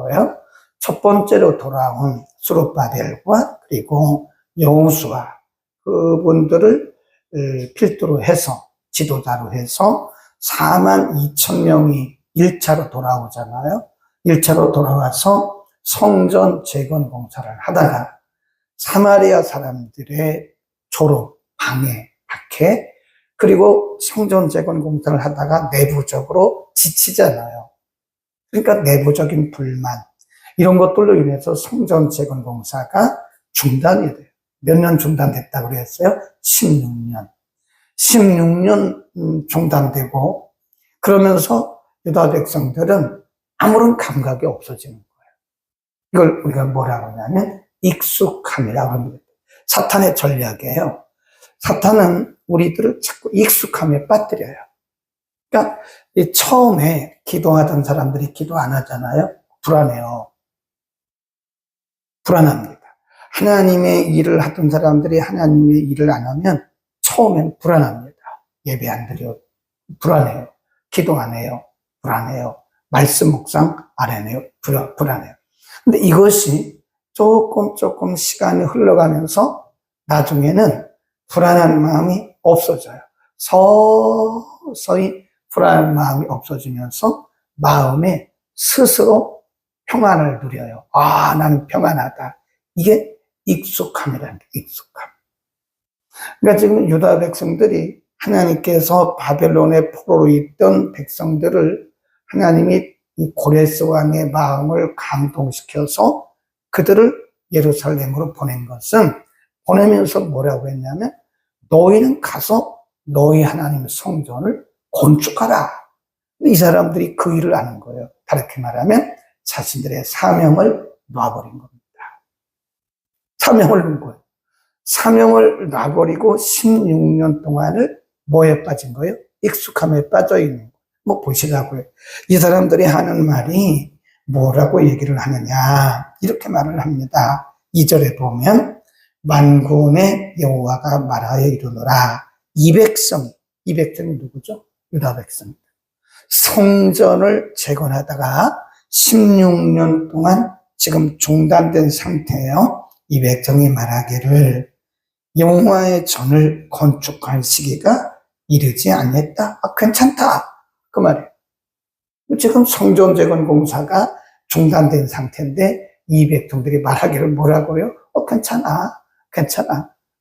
거예요. 첫 번째로 돌아온 스룹바벨과 그리고 여호수아 그분들을 필두로 해서 지도자로 해서 42,000명이 1차로 돌아오잖아요. 1차로 돌아와서 성전 재건 공사를 하다가 사마리아 사람들의 조롱, 방해, 박해, 그리고 성전 재건 공사를 하다가 내부적으로 지치잖아요. 그러니까 내부적인 불만, 이런 것들로 인해서 성전 재건 공사가 중단이 돼요. 몇 년 중단됐다고 그랬어요? 16년. 16년 중단되고, 그러면서 유다 백성들은 아무런 감각이 없어지는 거예요. 이걸 우리가 뭐라고 하냐면 익숙함이라고 합니다. 사탄의 전략이에요. 사탄은 우리들을 자꾸 익숙함에 빠뜨려요. 그러니까 처음에 기도하던 사람들이 기도 안 하잖아요. 불안해요. 불안합니다. 하나님의 일을 하던 사람들이 하나님의 일을 안 하면 처음엔 불안합니다. 예배 안 드려 불안해요. 기도 안 해요. 불안해요. 말씀 묵상 안 해요. 불안해요. 근데 이것이 조금 시간이 흘러가면서 나중에는 불안한 마음이 없어져요. 서서히 불안한 마음이 없어지면서 마음에 스스로 평안을 누려요. 아, 나는 평안하다. 이게 익숙함이라는 게 익숙함. 그러니까 지금 유다 백성들이 하나님께서 바벨론의 포로로 있던 백성들을 하나님이 이 고레스 왕의 마음을 감동시켜서 그들을 예루살렘으로 보낸 것은, 보내면서 뭐라고 했냐면 너희는 가서 너희 하나님 성전을 건축하라. 이 사람들이 그 일을 하는 거예요. 다르게 말하면 자신들의 사명을 놔버린 겁니다. 사명을 놓은 거예요. 사명을 놔버리고 16년 동안을 뭐에 빠진 거예요? 익숙함에 빠져 있는 거예요. 뭐 보시라고요. 이 사람들이 하는 말이 뭐라고 얘기를 하느냐, 이렇게 말을 합니다. 2절에 보면 만군의 여호와가 말하여 이르노라. 이 백성이 누구죠? 유다 백성입니다. 성전을 재건하다가 16년 동안 지금 중단된 상태예요. 이 백성이 말하기를 여호와의 전을 건축할 시기가 이르지 않았다. 아, 괜찮다. 그 말이에요. 지금 성전 재건 공사가 중단된 상태인데 이 백성들이 말하기를 뭐라고요? 괜찮아.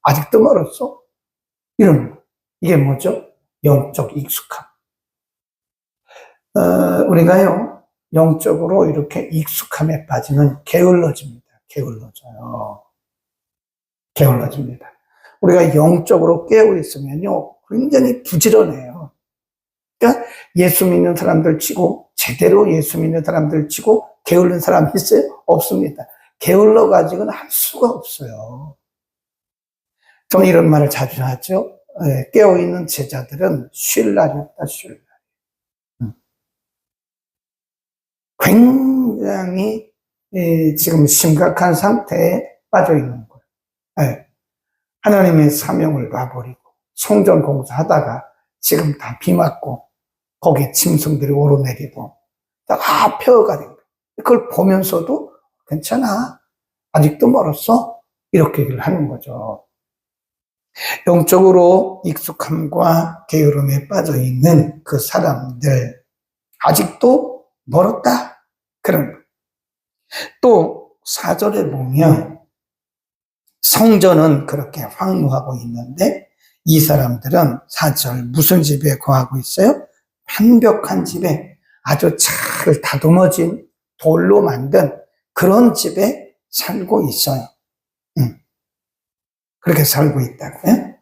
아직도 멀었어. 이러는 거예요. 이게 뭐죠? 영적 익숙함. 우리가요, 영적으로 이렇게 익숙함에 빠지면 게을러집니다. 게을러집니다. 우리가 영적으로 깨어 있으면요, 굉장히 부지런해요. 그러니까 예수 믿는 사람들 치고, 제대로 예수 믿는 사람들 치고 게을른 사람이 있어요? 없습니다. 게을러가지고는 할 수가 없어요. 저는 이런 말을 자주 하죠. 깨어있는 제자들은 쉴 날이 없다, 쉴 날. 굉장히 지금 심각한 상태에 빠져 있는 거예요. 하나님의 사명을 놔버리고 성전 공사하다가 지금 다 비 맞고 거기에 짐승들이 오르내리고 다 폐허가 된 거예요. 그걸 보면서도 괜찮아. 아직도 멀었어. 이렇게 얘기를 하는 거죠. 영적으로 익숙함과 게으름에 빠져 있는 그 사람들, 아직도 멀었다. 그런 거예요. 또 4절에 보면 성전은 그렇게 황무하고 있는데 이 사람들은 4절 무슨 집에 거하고 있어요? 완벽한 집에, 아주 잘 다듬어진 돌로 만든 그런 집에 살고 있어요. 그렇게 살고 있다고요.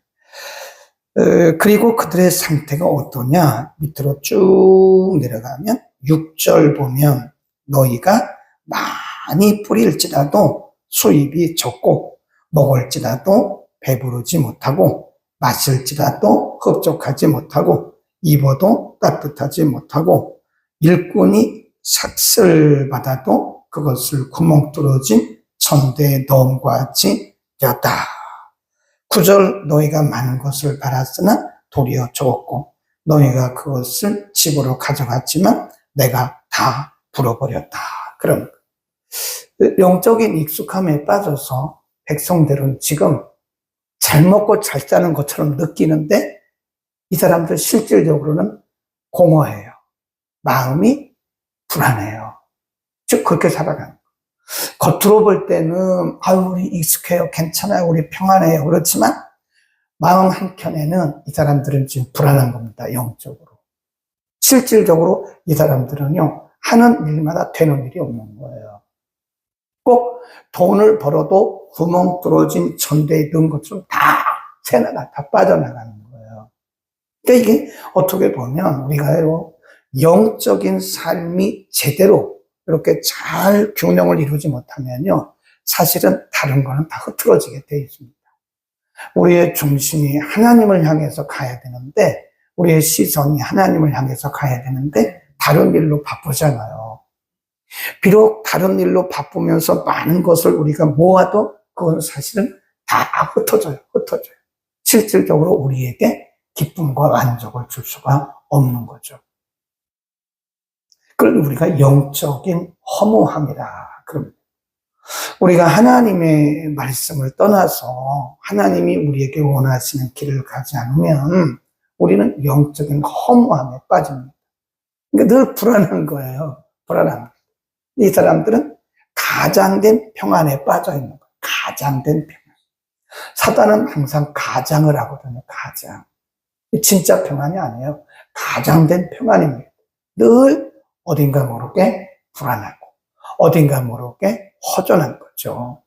그리고 그들의 상태가 어떠냐? 밑으로 쭉 내려가면 6절 보면 너희가 많이 뿌릴지라도 수입이 적고 먹을지라도 배부르지 못하고 마실지라도 흡족하지 못하고 입어도 따뜻하지 못하고 일꾼이 삭슬 받아도 그것을 구멍 뚫어진 천대의 놈과 같이 되었다. 9절 너희가 많은 것을 바랐으나 도리어 적었고 너희가 그것을 집으로 가져갔지만 내가 다 불어버렸다. 그런 영적인 익숙함에 빠져서 백성들은 지금 잘 먹고 잘 사는 것처럼 느끼는데 이 사람들 실질적으로는 공허해요. 마음이 불안해요. 즉 그렇게 살아가는 거예요. 겉으로 볼 때는 우리 익숙해요, 괜찮아요, 우리 평안해요. 그렇지만 마음 한켠에는 이 사람들은 지금 불안한 겁니다. 영적으로. 실질적으로 이 사람들은요, 하는 일마다 되는 일이 없는 거예요. 꼭 돈을 벌어도 구멍 뚫어진 전대에 넣은 것처럼 다 새나가, 다 빠져나가는 거예요. 그러니까 이게 어떻게 보면 우리가요, 영적인 삶이 제대로 이렇게 잘 균형을 이루지 못하면요, 사실은 다른 거는 다 흐트러지게 돼 있습니다. 우리의 중심이 하나님을 향해서 가야 되는데, 우리의 시선이 하나님을 향해서 가야 되는데 다른 일로 바쁘잖아요. 비록 다른 일로 바쁘면서 많은 것을 우리가 모아도 그건 사실은 다 흩어져요. 실질적으로 우리에게 기쁨과 만족을 줄 수가 없는 거죠. 그걸 우리가 영적인 허무함이라 그럽니다. 우리가 하나님의 말씀을 떠나서 하나님이 우리에게 원하시는 길을 가지 않으면 우리는 영적인 허무함에 빠집니다. 그러니까 늘 불안한 거예요. 불안한 거예요. 이 사람들은 가장된 평안에 빠져 있는 거예요. 가장된 평안. 사단은 항상 가장을 하거든요. 가장. 진짜 평안이 아니에요. 가장된 평안입니다. 늘 어딘가 모르게 불안하고 어딘가 모르게 허전한 거죠.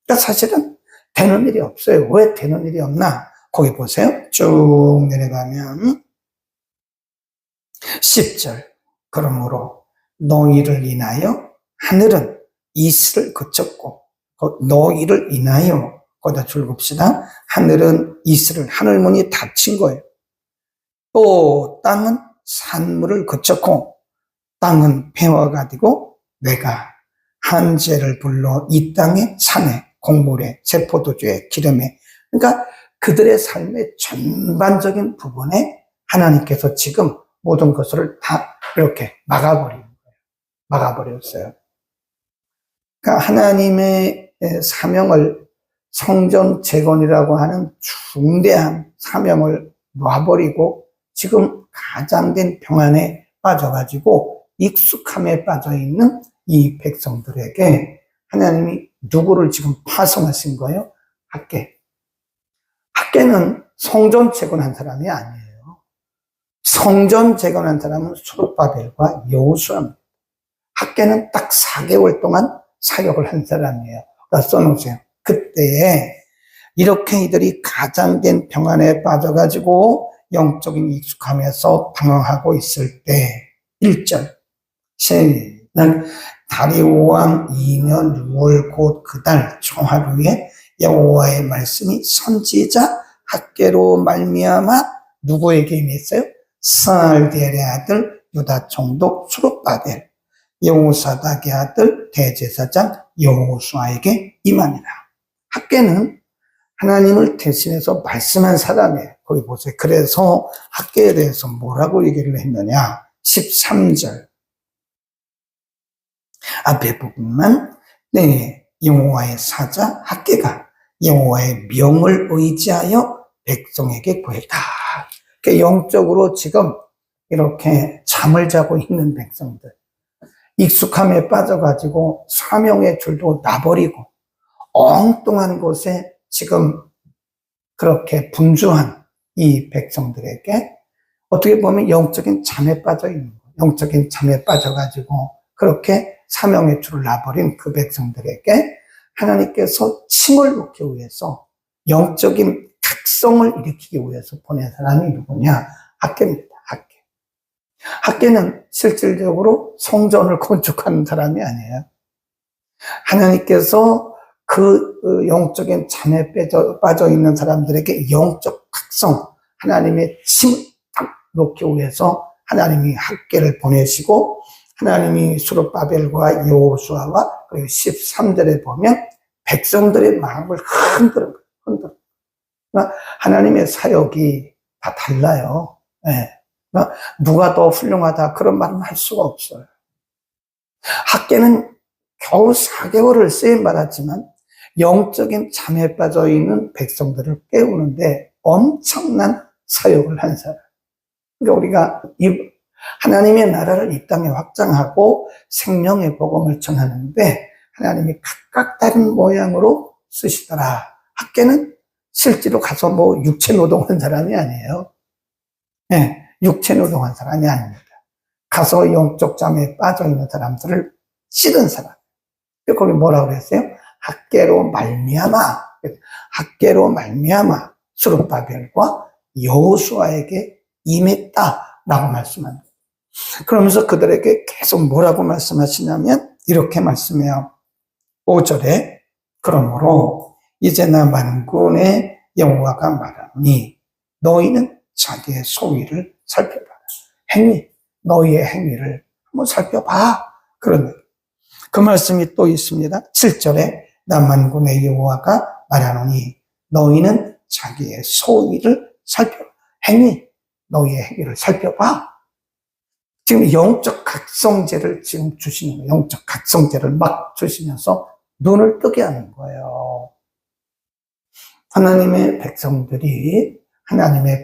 그러니까 사실은 되는 일이 없어요. 왜 되는 일이 없나? 거기 보세요. 쭉 내려가면 10절. 그러므로 너희를 인하여 하늘은 이슬을 그쳤고 너희를 인하여 거기다 줄봅시다. 하늘은 이슬을, 하늘문이 닫힌 거예요. 또 땅은 산물을 그쳤고 땅은 폐허가 되고 내가 한재를 불러 이 땅에 산에 곡물에 새포도주에 기름에, 그러니까 그들의 삶의 전반적인 부분에 하나님께서 지금 모든 것을 다 이렇게 막아버리는 거예요. 막아버렸어요. 그러니까 하나님의 사명을, 성전 재건이라고 하는 중대한 사명을 놔버리고 지금 가장된 평안에 빠져가지고 익숙함에 빠져있는 이 백성들에게 하나님이 누구를 지금 파송하신 거예요? 학개. 학개는 성전 재건한 사람이 아니에요. 성전 재건한 사람은 수룹바벨과 여호수아입니다. 학개는 딱 4개월 동안 사역을 한 사람이에요. 써놓으세요. 그때에 이렇게 이들이 가장된 평안에 빠져가지고 영적인 익숙함에서 방황하고 있을 때 1절 시작. 다리오 왕 2년 6월 곧 그 달 초하루에 여호와의 말씀이 선지자 학개로 말미암아 누구에게 임했어요? 스알디엘의 아들 유다 총독 수룹바벨, 여호사닥의 아들 대제사장 여호수아에게 임하니라. 학개는 하나님을 대신해서 말씀한 사람이에요. 거기 보세요. 그래서 학개에 대해서 뭐라고 얘기를 했느냐? 13절. 앞에 부분만, 여호와의 사자 학개가 여호와의 명을 의지하여 백성에게 구했다. 그러니까 영적으로 지금 이렇게 잠을 자고 있는 백성들, 익숙함에 빠져가지고 사명의 줄도 놔버리고 엉뚱한 곳에 지금 그렇게 분주한 이 백성들에게 어떻게 보면 영적인 잠에 빠져 있는 거예요. 영적인 잠에 빠져가지고 그렇게 사명의 줄을 놔버린 그 백성들에게 하나님께서 침을 놓기 위해서 영적인 각성을 일으키기 위해서 보낸 사람이 누구냐? 학개입니다. 학개. 학개는 실질적으로 성전을 건축하는 사람이 아니에요. 하나님께서 그 영적인 잠에 빠져 있는 사람들에게 영적 각성, 하나님의 침을 딱 놓기 위해서 하나님이 학개를 보내시고 하나님이 수룹바벨과 여호수아와 그리고 13절에 보면 백성들의 마음을 흔들어. 그러니까 하나님의 사역이 다 달라요. 그러니까 누가 더 훌륭하다 그런 말은 할 수가 없어요. 학개는 겨우 4개월을 쓰임받았지만 영적인 잠에 빠져 있는 백성들을 깨우는데 엄청난 사역을 한 사람. 그러니까 우리가 하나님의 나라를 이 땅에 확장하고 생명의 복음을 전하는데 하나님이 각각 다른 모양으로 쓰시더라. 학계는 실제로 가서 뭐 육체 노동한 사람이 아니에요. 네, 육체 노동한 사람이 아닙니다. 가서 영적 잠에 빠져 있는 사람들을 찌른 사람. 거기 뭐라고 그랬어요? 학계로 말미암아 스룹바벨과 여호수아에게 임했다라고 말씀합니다. 그러면서 그들에게 계속 뭐라고 말씀하시냐면 이렇게 말씀해요. 5절에 그러므로 이제 나 만군의 여호와가 말하노니 너희는 자기의 소위를 살펴봐라. 너희의 행위를 한번 살펴봐. 그런 그 말씀이 또 있습니다. 7절에 나 만군의 여호와가 말하노니 너희는 자기의 소위를 살펴봐. 너희의 행위를 살펴봐. 지금 영적 각성제를 지금 주시는 거예요. 영적 각성제를 막 주시면서 눈을 뜨게 하는 거예요. 하나님의 백성들이 하나님의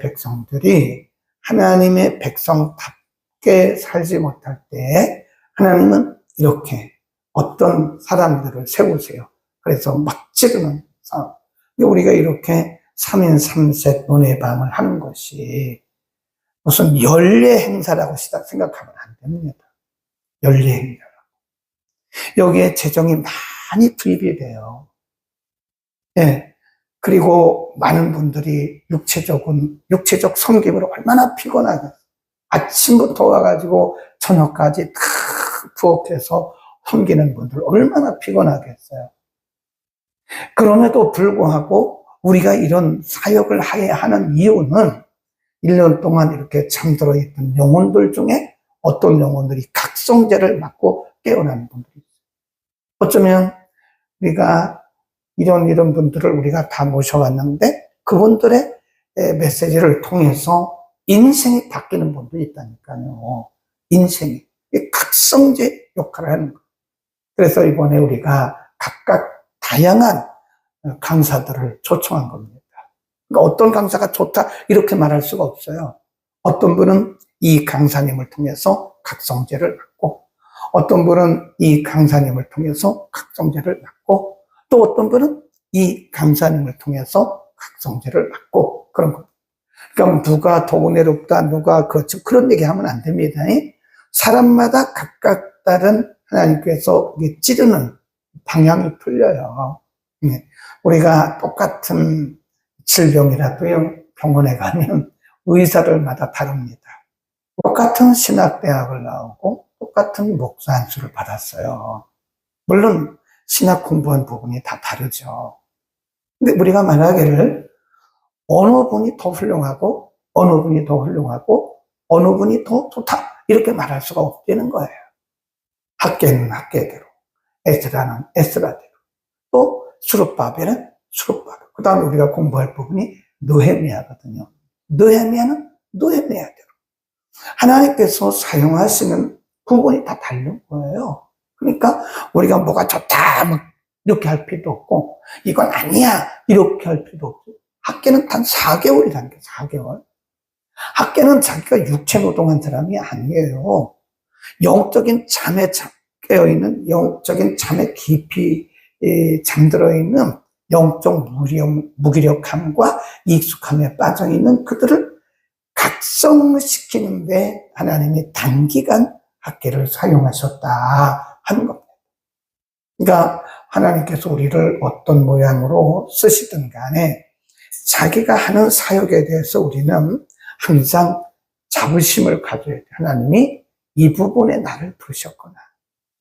백성답게 살지 못할 때 하나님은 이렇게 어떤 사람들을 세우세요. 그래서 막 찌르는 싸움. 우리가 이렇게 3인 3색 논의 밤을 하는 것이 무슨 연례 행사라고 생각하면 안 됩니다. 연례 행사라고. 여기에 재정이 많이 투입이 돼요. 예. 그리고 많은 분들이 육체적 섬김으로 얼마나 피곤하게 아침부터 와가지고 저녁까지 다 부엌에서 섬기는 분들 얼마나 피곤하겠어요. 그럼에도 불구하고 우리가 이런 사역을 해야 하는 이유는 1년 동안 이렇게 잠들어 있던 영혼들 중에 어떤 영혼들이 각성제를 맞고 깨어나는 분들이 있어요. 어쩌면 우리가 이런 분들을 우리가 다 모셔왔는데 그분들의 메시지를 통해서 인생이 바뀌는 분도 있다니까요. 인생이. 각성제 역할을 하는 거예요. 그래서 이번에 우리가 각각 다양한 강사들을 초청한 겁니다. 그러니까 어떤 강사가 좋다 이렇게 말할 수가 없어요. 어떤 분은 이 강사님을 통해서 각성제를 받고 어떤 분은 이 강사님을 통해서 각성제를 받고 또 어떤 분은 이 강사님을 통해서 각성제를 받고 그런 겁니다. 그러니까 누가 더 은혜롭다 누가 그런 얘기하면 안 됩니다. 사람마다 각각 다른 하나님께서 찌르는 방향이 틀려요. 우리가 똑같은 질병이라도요, 병원에 가면 의사들마다 다릅니다. 똑같은 신학대학을 나오고 똑같은 목사 안수를 받았어요. 물론 신학 공부한 부분이 다 다르죠. 근데 우리가 만약에를 어느 분이 더 훌륭하고 어느 분이 더 훌륭하고 어느 분이 더 좋다 이렇게 말할 수가 없다는 거예요. 학계는 학계대로, 에스라는 에스라대로, 또 스룹바벨은 스룹바벨. 그 다음에 우리가 공부할 부분이 느헤미야거든요. 느헤미야는 느헤미야대로. 하나님께서 사용하시는 부분이 다 다른 거예요. 그러니까 우리가 뭐가 좋다 뭐 이렇게 할 필요도 없고 이건 아니야 이렇게 할 필요도 없고 학계는 단 4개월이라는 게 4개월. 학계는 자기가 육체 노동한 사람이 아니에요. 영적인 잠에 깨어있는 영적인 잠에 깊이 잠들어 있는 영적 무기력함과 익숙함에 빠져있는 그들을 각성시키는데 하나님이 단기간 학계를 사용하셨다 하는 겁니다. 그러니까 하나님께서 우리를 어떤 모양으로 쓰시든 간에 자기가 하는 사역에 대해서 우리는 항상 자부심을 가져야 돼. 하나님이 이 부분에 나를 부르셨구나.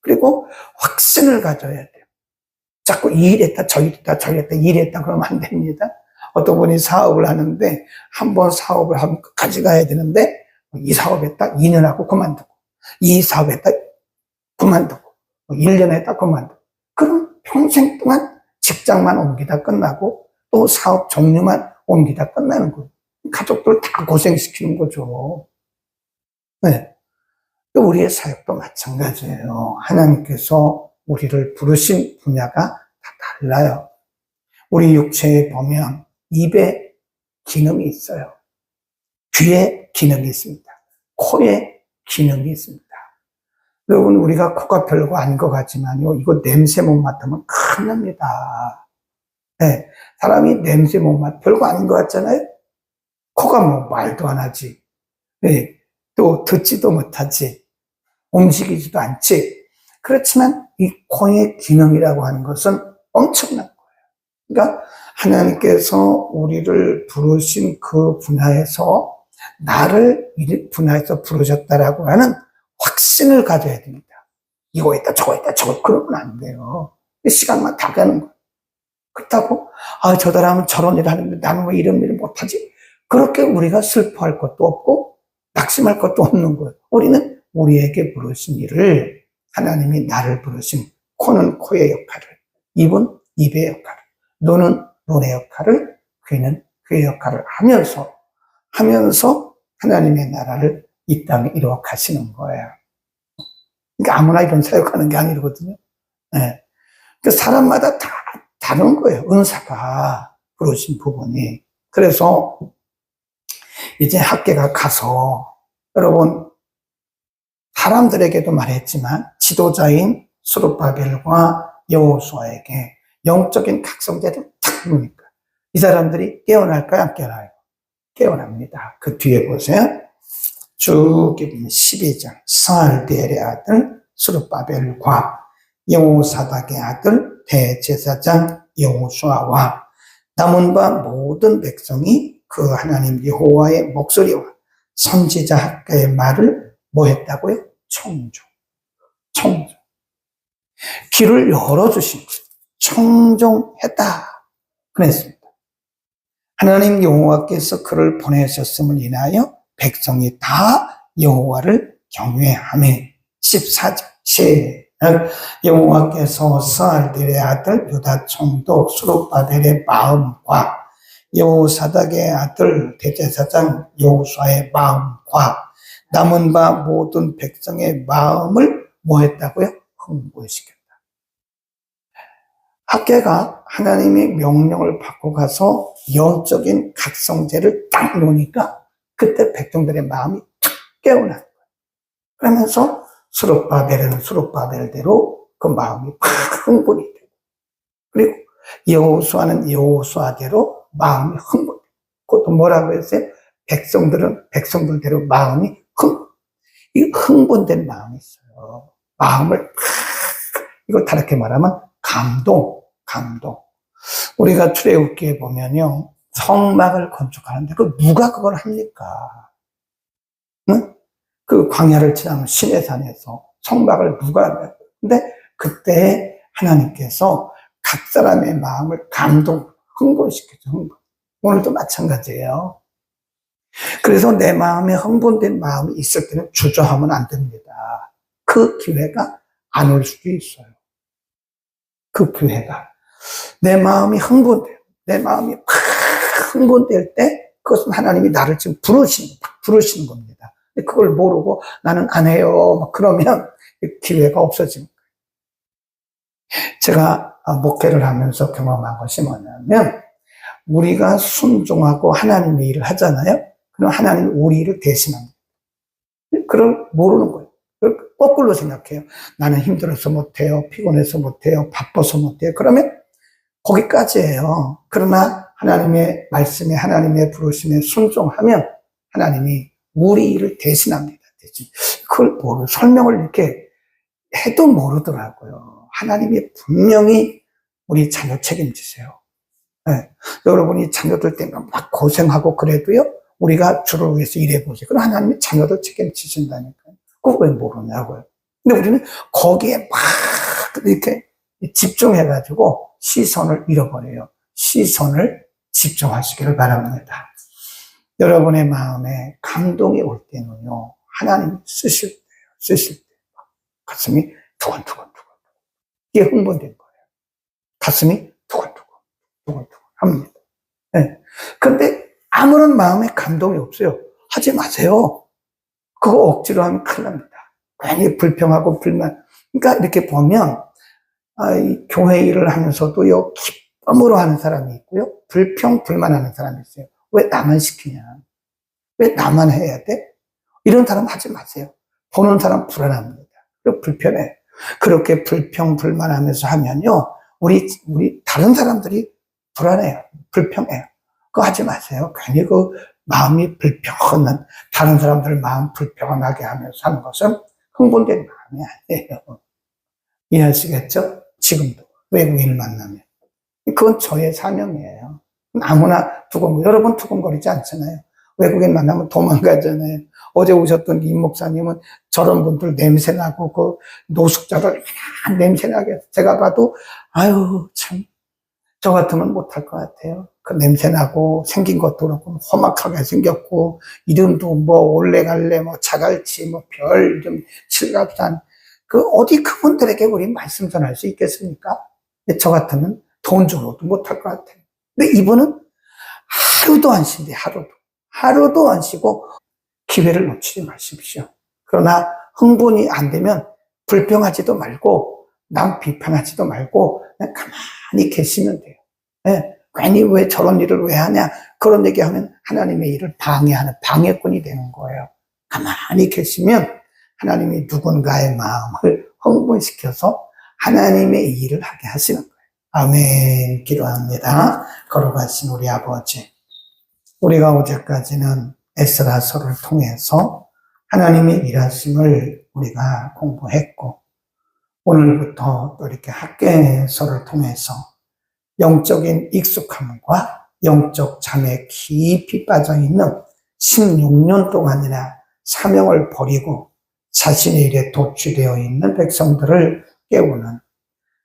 그리고 확신을 가져야 돼요. 자꾸 이 일했다, 저 일했다, 저 일했다, 이 일했다 그러면 안 됩니다. 어떤 분이 사업을 하는데 한 번 사업을 하면 끝까지 가야 되는데 이 사업했다 2년 하고 그만두고 이 사업했다 그만두고 1년 했다 그만두고 그럼 평생 동안 직장만 옮기다 끝나고 또 사업 종류만 옮기다 끝나는 거예요. 가족들 다 고생시키는 거죠. 네. 우리의 사역도 마찬가지예요. 하나님께서 우리를 부르신 분야가 다 달라요. 우리 육체에 보면 입에 기능이 있어요. 귀에 기능이 있습니다. 코에 기능이 있습니다. 여러분, 우리가 코가 별거 아닌 것 같지만요, 이거 냄새 못 맡으면 큰일 납니다. 네, 사람이 냄새 못 맡, 별거 아닌 것 같잖아요? 코가 뭐 말도 안 하지. 네, 또 듣지도 못하지. 움직이지도 않지. 그렇지만 이 코의 기능이라고 하는 것은 엄청난 거예요. 그러니까 하나님께서 우리를 부르신 그 분야에서 나를 이 분야에서 부르셨다라고 하는 확신을 가져야 됩니다. 이거 있다, 저거 있다, 저거, 그러면 안 돼요. 시간만 다 가는 거예요. 그렇다고, 저 사람은 저런 일을 하는데 나는 왜 이런 일을 못하지? 그렇게 우리가 슬퍼할 것도 없고, 낙심할 것도 없는 거예요. 우리는 우리에게 부르신 일을, 하나님이 나를 부르신, 코는 코의 역할을, 입은 입의 역할을, 눈은 눈의 역할을, 귀는 귀의 역할을 하면서 하나님의 나라를 이 땅에 이루어 가시는 거예요. 그러니까 아무나 이런 사역하는 게 아니거든요. 네. 그러니까 사람마다 다 다른 거예요. 은사가 부르신 부분이. 그래서 이제 학교가 가서 여러분 사람들에게도 말했지만 지도자인 스룹바벨과 여호수아에게 영적인 각성제를 탁 주니까 이 사람들이 깨어날까요? 안 깨어나요? 깨어납니다. 그 뒤에 보세요. 쭉 12장 스알디엘의 아들 스룹바벨과 여호사닥의 아들 대제사장 여호수아와 남은 바 모든 백성이 그 하나님 여호와의 목소리와 선지자 학교의 말을 뭐 했다고요? 청종. 길을 열어주신 거예요. 청종했다. 그랬습니다. 하나님 여호와께서 그를 보내셨음을 인하여 백성이 다 여호와를 경외하며 14장 시작. 여호와께서 스알딜의 아들 유다 총독 스룹바벨의 마음과 여호사닥의 아들 대제사장 여호수아의 마음과 남은 바 모든 백성의 마음을 뭐 했다고요? 흥분시켰다. 학개가 하나님의 명령을 받고 가서 영적인 각성제를 딱 놓으니까 그때 백성들의 마음이 탁 깨어난 거예요. 그러면서 스룹바벨은 스룹바벨대로 그 마음이 팍 흥분이 되고, 그리고 여호수아는 여호수아대로 마음이 흥분되고, 그것도 뭐라고 했어요? 백성들은 백성들대로 마음이 이 흥분된 마음이 있어요. 마음을 팍, 이걸 다르게 말하면 감동. 우리가 출애굽기에 보면요, 성막을 건축하는데 누가 그걸 합니까? 응? 그 광야를 지나면 시내산에서 성막을 누가 합니까? 근데 그때 하나님께서 각 사람의 마음을 흥분시켜줘. 오늘도 마찬가지예요. 그래서 내 마음에 흥분된 마음이 있을 때는 주저하면 안 됩니다. 그 기회가 안 올 수도 있어요. 그 기회가. 내 마음이 흥분돼요. 내 마음이 팍 흥분될 때 그것은 하나님이 나를 지금 부르시는 겁니다. 그걸 모르고 나는 안 해요. 그러면 기회가 없어집니다. 제가 목회를 하면서 경험한 것이 뭐냐면 우리가 순종하고 하나님의 일을 하잖아요. 그럼 하나님이 우리 일을 대신합니다. 그걸 모르는 거예요. 거꾸로 생각해요. 나는 힘들어서 못해요. 피곤해서 못해요. 바빠서 못해요. 그러면 거기까지예요. 그러나 하나님의 말씀에 하나님의 부르심에 순종하면 하나님이 우리 일을 대신합니다. 대신. 그걸 설명을 이렇게 해도 모르더라고요. 하나님이 분명히 우리 자녀 책임지세요. 네. 여러분이 자녀들 때문에 막 고생하고 그래도요, 우리가 주를 위해서 일해보세요. 그럼 하나님이 자녀들 책임지신다니까요. 그걸 왜 모르냐고요. 근데 우리는 거기에 막 이렇게 집중해가지고 시선을 잃어버려요. 시선을 집중하시기를 바랍니다. 여러분의 마음에 감동이 올 때는요, 하나님이 쓰실 때요. 가슴이 두근두근. 이게 흥분된 거예요. 가슴이 두근두근 합니다. 네. 그런데 아무런 마음에 감동이 없어요. 하지 마세요. 그거 억지로 하면 큰일 납니다. 괜히 불평하고 불만. 그러니까 이렇게 보면 이 교회 일을 하면서도요, 기쁨으로 하는 사람이 있고요, 불평불만하는 사람이 있어요. 왜 나만 시키냐? 왜 나만 해야 돼? 이런 사람 하지 마세요. 보는 사람 불안합니다. 그리고 불편해요. 그렇게 불평불만하면서 하면요, 우리 다른 사람들이 불안해요. 불평해요. 그거 하지 마세요. 괜히 그 마음이 불평한, 다른 사람들 마음 불평하게 하면서 하는 것은 흥분된 마음이 아니에요. 이해하시겠죠? 지금도 외국인을 만나면. 그건 저의 사명이에요. 아무나 여러분 두근거리지 않잖아요. 외국인 만나면 도망가잖아요. 어제 오셨던 임 목사님은 저런 분들 냄새나고 그 노숙자들 냄새나게 해서 제가 봐도 아유 참 저 같으면 못할 것 같아요. 그 냄새나고 생긴 것도 그렇고 험악하게 생겼고 이름도 뭐 올레갈래 뭐 자갈치 뭐 별 이름 칠갑산 그 어디 그분들에게 우리 말씀 전할 수 있겠습니까? 근데 저 같으면 돈 줘도 못할 것 같아요. 근데 이분은 하루도 안 쉰대, 하루도 안 쉬고 기회를 놓치지 마십시오. 그러나 흥분이 안 되면 불평하지도 말고 남 비판하지도 말고 그냥 가만히 계시면 돼요. 네, 괜히 왜 저런 일을 왜 하냐 그런 얘기하면 하나님의 일을 방해하는 방해꾼이 되는 거예요. 가만히 계시면 하나님이 누군가의 마음을 흥분시켜서 하나님의 일을 하게 하시는 거예요. 아멘. 기도합니다. 걸어가신 우리 아버지, 우리가 어제까지는 에스라서를 통해서 하나님의 일하심을 우리가 공부했고, 오늘부터 또 이렇게 학개서를 통해서 영적인 익숙함과 영적 잠에 깊이 빠져있는 16년 동안이나 사명을 버리고 자신의 일에 도취되어 있는 백성들을 깨우는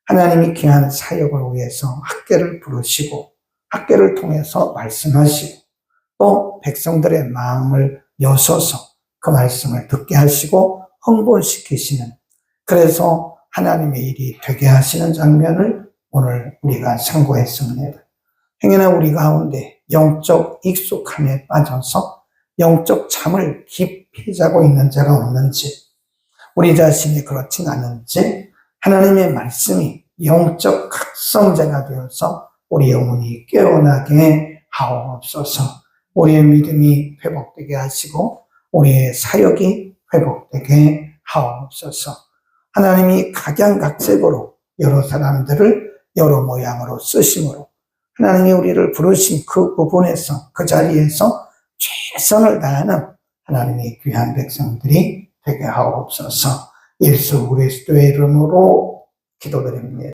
하나님이 귀한 사역을 위해서 학개를 부르시고 학개를 통해서 말씀하시고 또 백성들의 마음을 여셔서 그 말씀을 듣게 하시고 흥분시키시는, 그래서 하나님의 일이 되게 하시는 장면을 오늘 우리가 상고했습니다. 행여나 우리 가운데 영적 익숙함에 빠져서 영적 잠을 깊이 자고 있는 자가 없는지, 우리 자신이 그렇진 않은지 하나님의 말씀이 영적 각성자가 되어서 우리 영혼이 깨어나게 하옵소서. 우리의 믿음이 회복되게 하시고 우리의 사역이 회복되게 하옵소서. 하나님이 각양각색으로 여러 사람들을 여러 모양으로 쓰심으로 하나님이 우리를 부르신 그 부분에서 그 자리에서 최선을 다하는 하나님의 귀한 백성들이 되게 하옵소서. 예수 그리스도의 이름으로 기도드립니다.